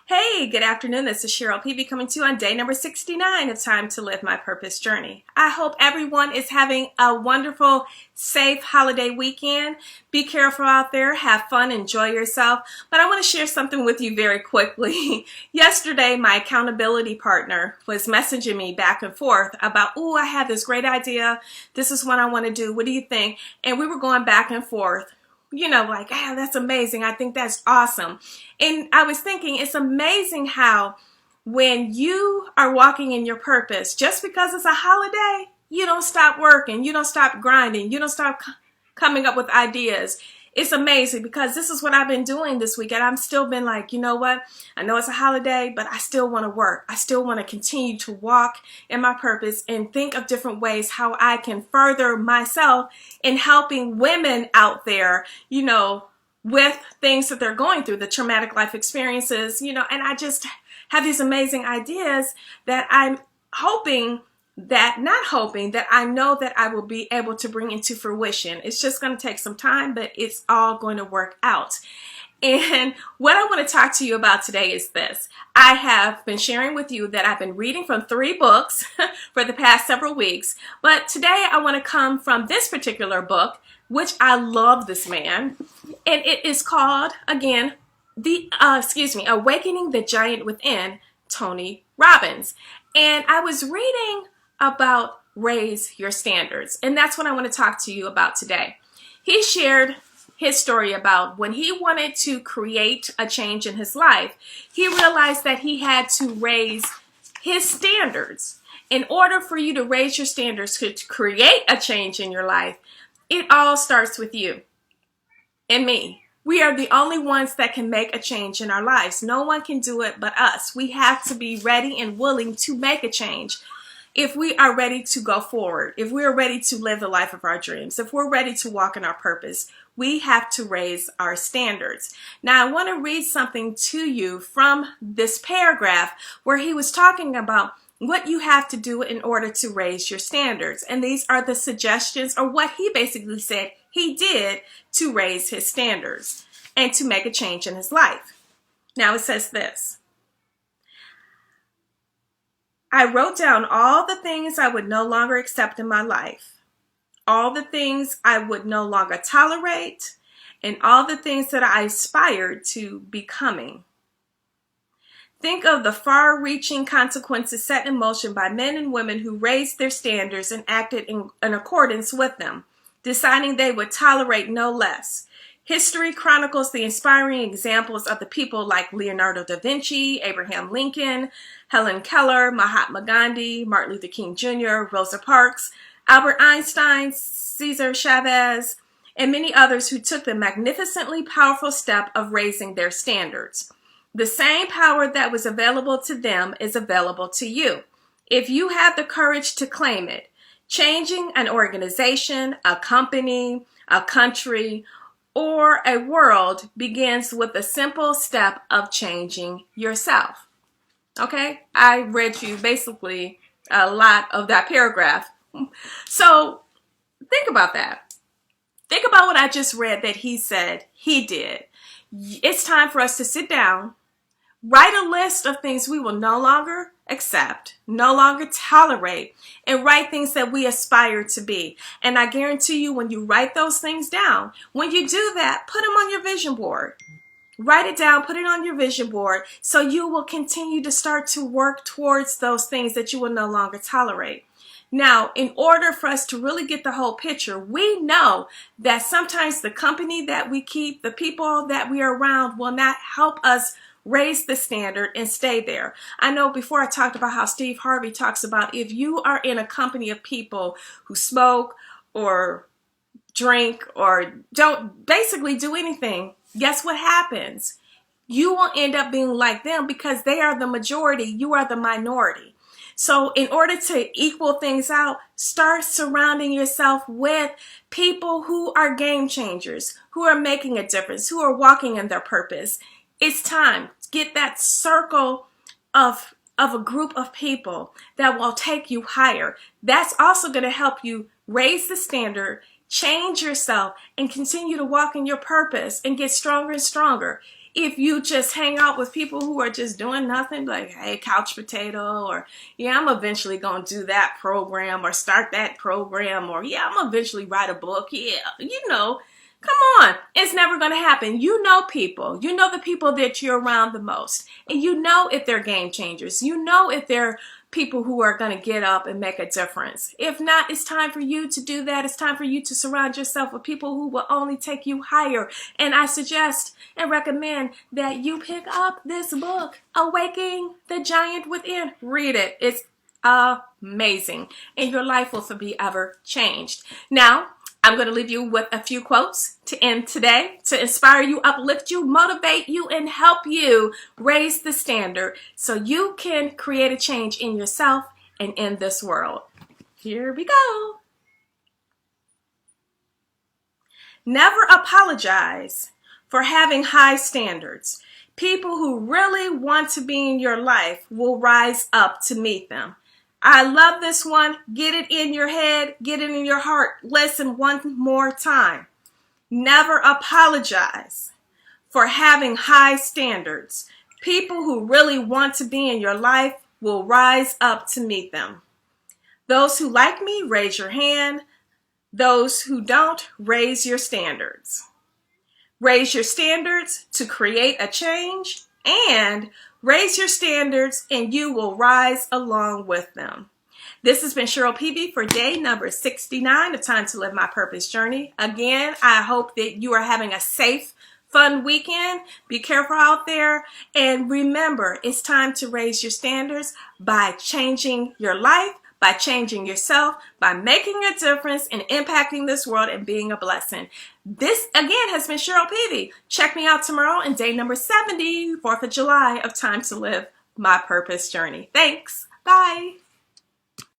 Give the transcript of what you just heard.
Hey, good afternoon. This is Cheryl Peavy coming to you on day number 69 of Time to Live My Purpose Journey. I hope everyone is having a wonderful, safe holiday weekend. Be careful out there, have fun, enjoy yourself. But I want to share something with you very quickly. Yesterday, my accountability partner was messaging me back and forth about, I have this great idea. This is what I want to do. What do you think? And we were going back and forth. Like, that's amazing. I think that's awesome. And I was thinking, it's amazing how when you are walking in your purpose, just because it's a holiday, you don't stop working, you don't stop grinding, you don't stop coming up with ideas. It's amazing because this is what I've been doing this week, and I've still been like, you know what? I know it's a holiday, but I still want to work. I still want to continue to walk in my purpose and think of different ways how I can further myself in helping women out there, with things that they're going through, the traumatic life experiences, and I just have these amazing ideas that I'm that I know that I will be able to bring into fruition. It's just going to take some time, but it's all going to work out. And what I want to talk to you about today is this. I have been sharing with you that I've been reading from 3 books for the past several weeks, but today I want to come from this particular book, which I love this man, and it is called, again, Awakening the Giant Within, Tony Robbins. And I was reading about raise your standards, and that's what I want to talk to you about today. He shared his story about when he wanted to create a change in his life, he realized that he had to raise his standards. In order for you to raise your standards to create a change in your life, it all starts with you and me. We are the only ones that can make a change in our lives. No one can do it but us. We have to be ready and willing to make a change. If we are ready to go forward, if we are ready to live the life of our dreams, if we're ready to walk in our purpose, we have to raise our standards. Now, I want to read something to you from this paragraph where he was talking about what you have to do in order to raise your standards. And these are the suggestions, or what he basically said he did to raise his standards and to make a change in his life. Now it says this. I wrote down all the things I would no longer accept in my life, all the things I would no longer tolerate, and all the things that I aspired to becoming. Think of the far-reaching consequences set in motion by men and women who raised their standards and acted in accordance with them, deciding they would tolerate no less. History chronicles the inspiring examples of the people like Leonardo da Vinci, Abraham Lincoln, Helen Keller, Mahatma Gandhi, Martin Luther King Jr., Rosa Parks, Albert Einstein, Cesar Chavez, and many others who took the magnificently powerful step of raising their standards. The same power that was available to them is available to you, if you have the courage to claim it. Changing an organization, a company, a country, or a world begins with a simple step of changing yourself. Okay? I read you basically a lot of that paragraph. So think about that. Think about what I just read that he said he did. It's time for us to sit down, write a list of things we will no longer accept, no longer tolerate, and write things that we aspire to be. And I guarantee you, when you write those things down, when you do that, put them on your vision board. Write it down, put it on your vision board, so you will continue to start to work towards those things that you will no longer tolerate. Now, in order for us to really get the whole picture, we know that sometimes the company that we keep, the people that we are around, will not help us raise the standard and stay there. I know before I talked about how Steve Harvey talks about if you are in a company of people who smoke or drink or don't basically do anything, guess what happens? You will end up being like them because they are the majority, you are the minority. So in order to equal things out, start surrounding yourself with people who are game changers, who are making a difference, who are walking in their purpose. It's time. Get that circle of a group of people that will take you higher. That's also going to help you raise the standard, change yourself, and continue to walk in your purpose and get stronger and stronger. if you just hang out with people who are just doing nothing, like, hey, couch potato, or yeah, I'm eventually going to do that program or start that program, or yeah, I'm eventually write a book. Yeah, come on. It's never going to happen. You know people. You know the people that you're around the most. And you know if they're game changers. You know if they're people who are going to get up and make a difference. If not, it's time for you to do that. It's time for you to surround yourself with people who will only take you higher. And I suggest and recommend that you pick up this book, Awakening the Giant Within. Read it. It's amazing. And your life will be ever changed. Now, I'm going to leave you with a few quotes to end today to inspire you, uplift you, motivate you, and help you raise the standard so you can create a change in yourself and in this world. Here we go. Never apologize for having high standards. People who really want to be in your life will rise up to meet them. I love this one. Get it in your head. Get it in your heart. Listen one more time. Never apologize for having high standards. People who really want to be in your life will rise up to meet them. Those who like me, raise your hand. Those who don't, raise your standards. Raise your standards to create a change, and raise your standards and you will rise along with them. This has been Cheryl Peavy for day number 69 of Time to Live My Purpose Journey. Again, I hope that you are having a safe, fun weekend. Be careful out there. And remember, it's time to raise your standards by changing your life, by changing yourself, by making a difference and impacting this world and being a blessing. This, again, has been Cheryl Peavy. Check me out tomorrow in day number 70, 4th of July of Time to Live My Purpose Journey. Thanks. Bye.